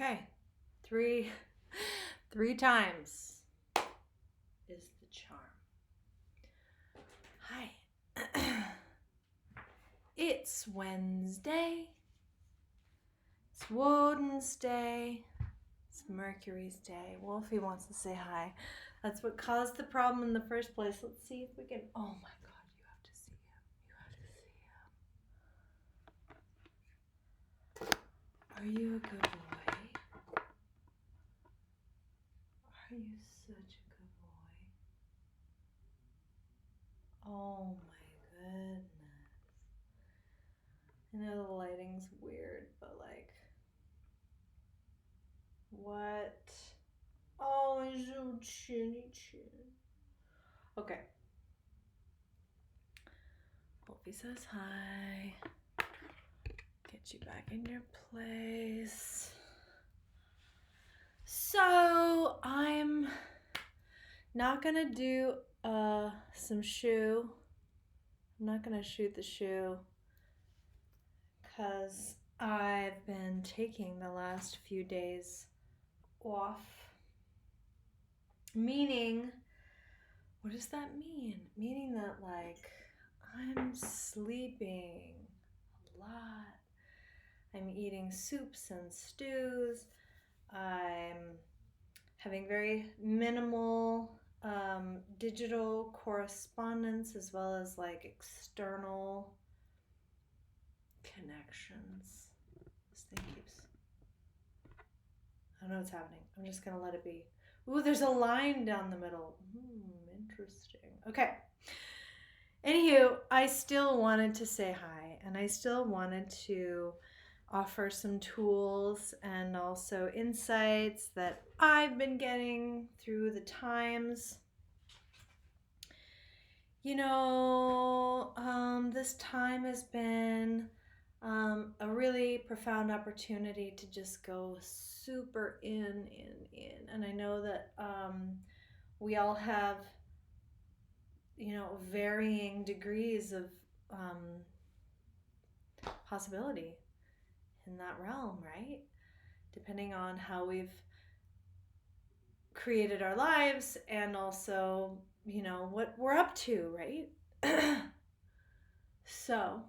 Okay, three times is the charm. Hi. It's Wednesday. It's Woden's day. It's Mercury's day. Wolfie wants to say hi. That's what caused the problem in the first place. Let's see if we can. Oh my God, you have to see him. You have to see him. Are you a good boy? Are you such a good boy? Oh my goodness. I know the lighting's weird, but like, what? Oh, he's so chinny chin. Okay. Wolfie says hi. Get you back in your place. So I'm not gonna do some shoe. I'm not gonna shoot the shoe because I've been taking the last few days off. Meaning, what does that mean? Meaning that like I'm sleeping a lot. I'm eating soups and stews. I'm having very minimal digital correspondence as well as like external connections. This thing keeps... I don't know what's happening. I'm just going to let it be. Ooh, there's a line down the middle. Interesting. Okay. Anywho, I still wanted to say hi, and I still wanted to offer some tools and also insights that I've been getting through the times. You know, this time has been a really profound opportunity to just go super in. And I know that we all have, you know, varying degrees of possibility in that realm, right? Depending on how we've created our lives and also, you know, what we're up to, right? So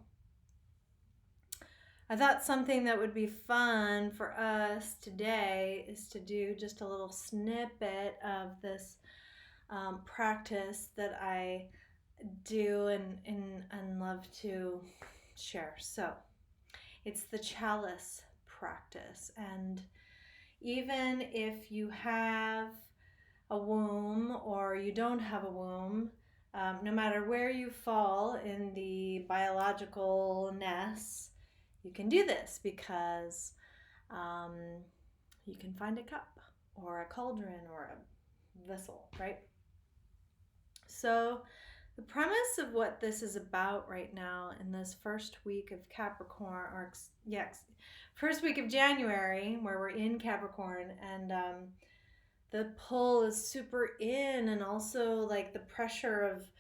I thought something that would be fun for us today is to do just a little snippet of this practice that I do and love to share. So it's the Chalice practice. And even if you have a womb or you don't have a womb, no matter where you fall in the biological ness, you can do this because you can find a cup or a cauldron or a vessel, right? So the premise of what this is about right now in this first week of Capricorn, or first week of January, where we're in Capricorn, and the pull is super in, and also like the pressure of,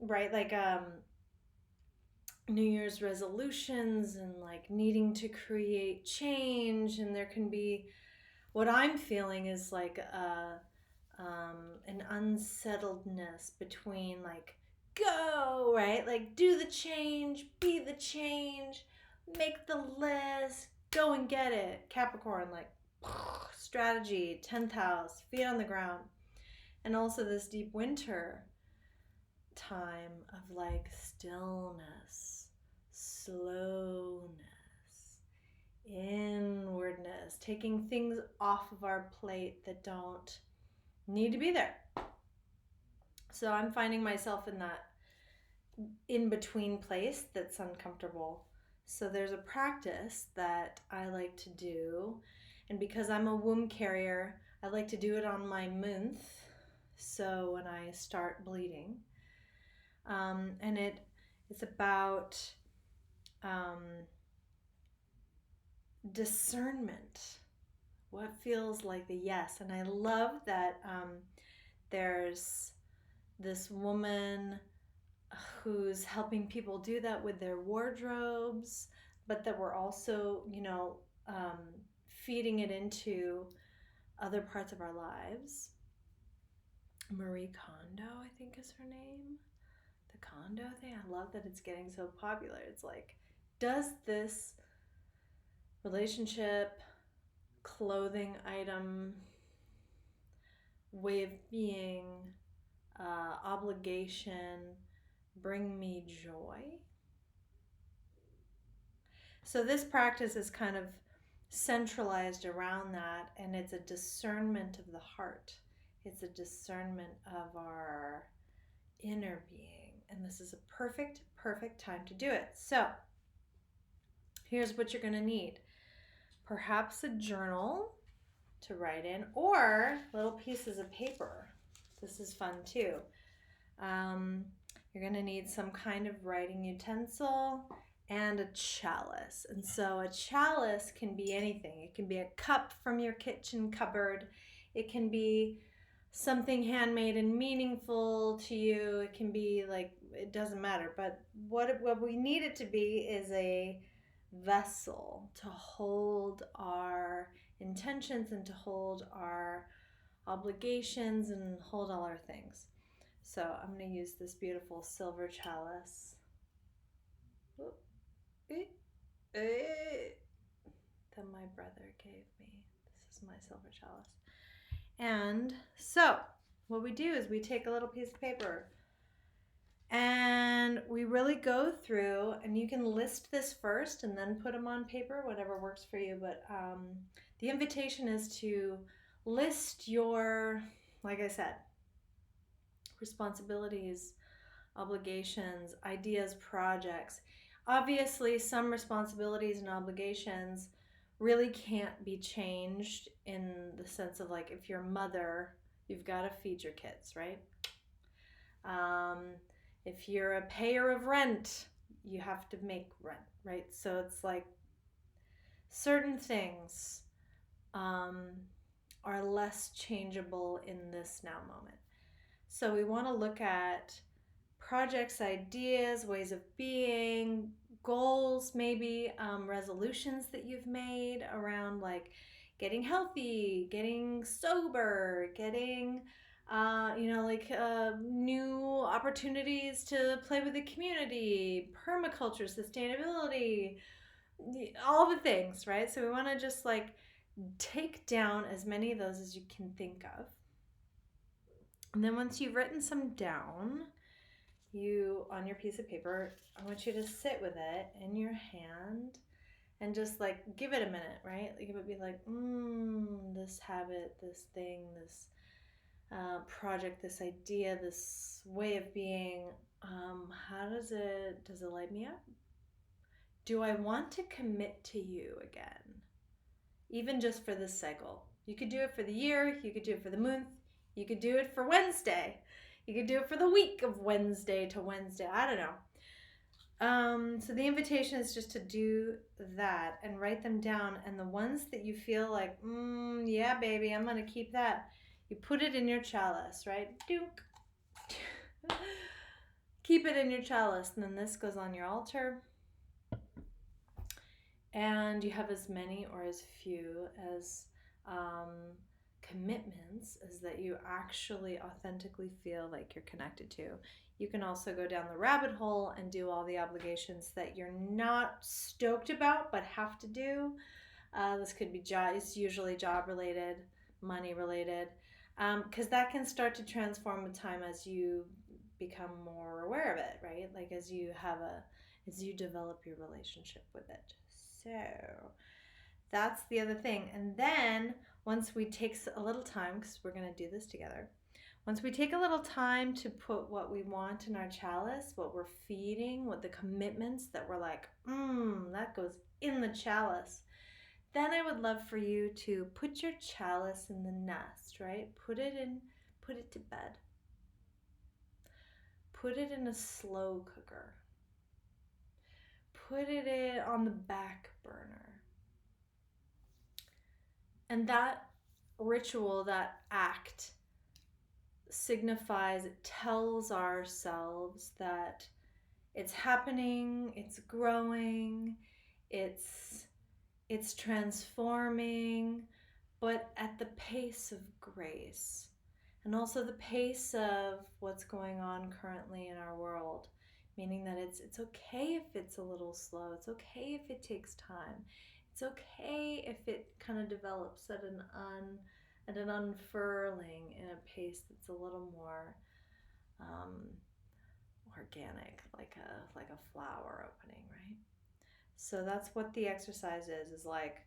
right, like New Year's resolutions and like needing to create change, and there can be, what I'm feeling is like an unsettledness between like go, right, like do the change, be the change, make the list, go and get it. Capricorn, like strategy, 10th house, feet on the ground. And also this deep winter time of like stillness, slowness, inwardness, taking things off of our plate that don't need to be there. So I'm finding myself in that in-between place that's uncomfortable. So there's a practice that I like to do, and because I'm a womb carrier, I like to do it on my month, so when I start bleeding. And it's about discernment, what feels like the yes. And I love that there's this woman who's helping people do that with their wardrobes, but that we're also, you know, feeding it into other parts of our lives. Marie Kondo, I think is her name. The Kondo thing. I love that it's getting so popular. It's like, does this relationship, clothing item, way of being, obligation bring me joy? So this practice is kind of centralized around that, and it's a discernment of the heart. It's a discernment of our inner being, and this is a perfect time to do it. So here's what you're going to need. Perhaps a journal to write in, or little pieces of paper. This is fun too. You're going to need some kind of writing utensil and a chalice. And so a chalice can be anything. It can be a cup from your kitchen cupboard. It can be something handmade and meaningful to you. It can be like, it doesn't matter. But what we need it to be is a vessel to hold our intentions and to hold our obligations and hold all our things. So I'm going to use this beautiful silver chalice that my brother gave me. This is my silver chalice. And so what we do is we take a little piece of paper and we really go through, and you can list this first and then put them on paper, whatever works for you. But the invitation is to list your, like I said, responsibilities, obligations, ideas, projects. Obviously, some responsibilities and obligations really can't be changed, in the sense of, like, if you're a mother, you've got to feed your kids, right? If you're a payer of rent, you have to make rent, right? So it's like certain things are less changeable in this now moment. So we want to look at projects, ideas, ways of being, goals, maybe resolutions that you've made around, like, getting healthy, getting sober, getting new opportunities to play with the community, permaculture, sustainability, all the things, right? So we want to just like take down as many of those as you can think of. And then once you've written some down, on your piece of paper, I want you to sit with it in your hand and just like give it a minute, right? Like it would be like, this habit, this thing, this project, this idea, this way of being, how does it light me up? Do I want to commit to you again? Even just for this cycle. You could do it for the year, you could do it for the month, you could do it for Wednesday. You could do it for the week of Wednesday to Wednesday. I don't know. So the invitation is just to do that and write them down. And the ones that you feel like, yeah, baby, I'm going to keep that. You put it in your chalice, right? Dunk. Keep it in your chalice. And then this goes on your altar. And you have as many or as few as commitments as that you actually authentically feel like you're connected to. You can also go down the rabbit hole and do all the obligations that you're not stoked about but have to do. This could be it's usually job related, money related, because that can start to transform with time as you become more aware of it, right? Like as you develop your relationship with it. So that's the other thing. And then once we take a little time, because we're going to do this together, once we take a little time to put what we want in our chalice, what we're feeding, what the commitments that we're like, that goes in the chalice, then I would love for you to put your chalice in the nest, right? Put it to bed. Put it in a slow cooker. Put it in on the back burner. And that ritual, that act, signifies, it tells ourselves that it's happening, it's growing, it's It's transforming, but at the pace of grace. And also the pace of what's going on currently in our world, meaning that it's okay if it's a little slow. It's okay if it takes time. It's okay if it kind of develops at an unfurling in a pace that's a little more um, organic, like a flower opening, right? So that's what the exercise is like,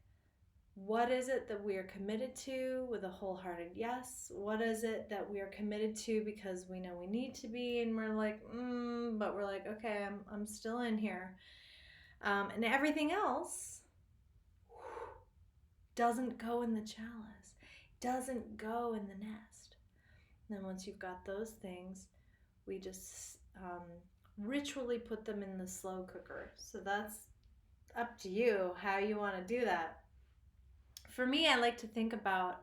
what is it that we are committed to with a wholehearted yes? What is it that we are committed to because we know we need to be, and we're like, but we're like, okay, I'm still in here. And everything else doesn't go in the chalice, doesn't go in the nest. And then once you've got those things, we just ritually put them in the slow cooker. So that's up to you how you want to do that. For me, I like to think about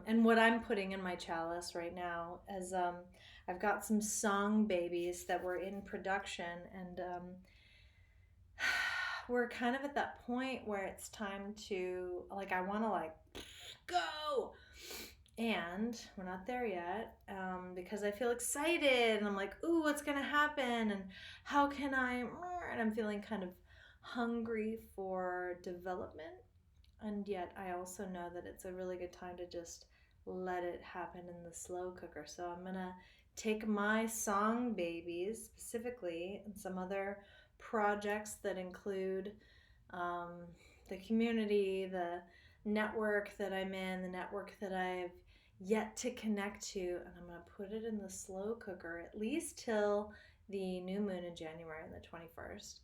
and what I'm putting in my chalice right now is I've got some song babies that were in production, and we're kind of at that point where it's time to, like, I want to, like, go. And we're not there yet because I feel excited and I'm like, ooh, what's going to happen? And how can I? And I'm feeling kind of hungry for development. And yet I also know that it's a really good time to just let it happen in the slow cooker. So I'm going to take my song babies specifically and some other projects that include um, the community, the network that I'm in, the network that I've yet to connect to, and I'm going to put it in the slow cooker at least till the new moon in January on the 21st.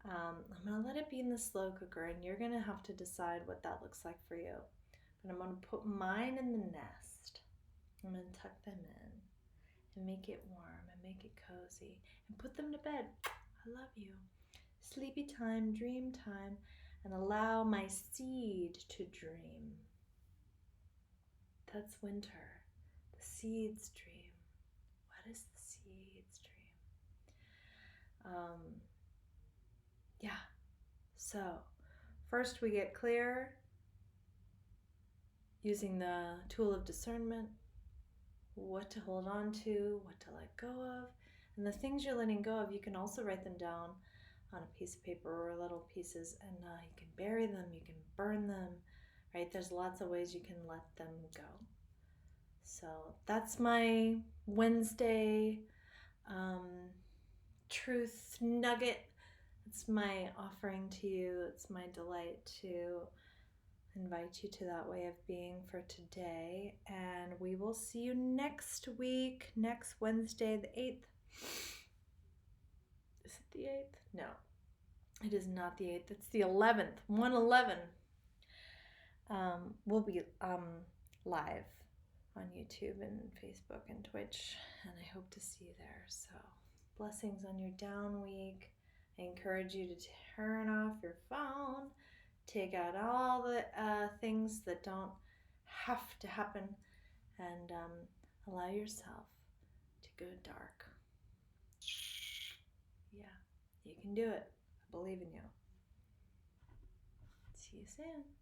I'm going to let it be in the slow cooker, and you're going to have to decide what that looks like for you. But I'm going to put mine in the nest. I'm going to tuck them in and make it warm and make it cozy and put them to bed. I love you. Sleepy time, dream time, and allow my seed to dream. That's winter. The seeds dream. What is the seeds dream? Yeah. So, first we get clear using the tool of discernment, what to hold on to, what to let go of. And the things you're letting go of, you can also write them down on a piece of paper or little pieces, and you can bury them, you can burn them, right? There's lots of ways you can let them go. So that's my Wednesday truth nugget. It's my offering to you. It's my delight to invite you to that way of being for today. And we will see you next week, next Wednesday, the 8th. Is it the 8th? No, it is not the 8th. It's the 11th, 1/11. We'll be live on YouTube and Facebook and Twitch, and I hope to see you there. So, blessings on your down week. I encourage you to turn off your phone, take out all the things that don't have to happen, and allow yourself to go dark. Yeah, you can do it. I believe in you. See you soon.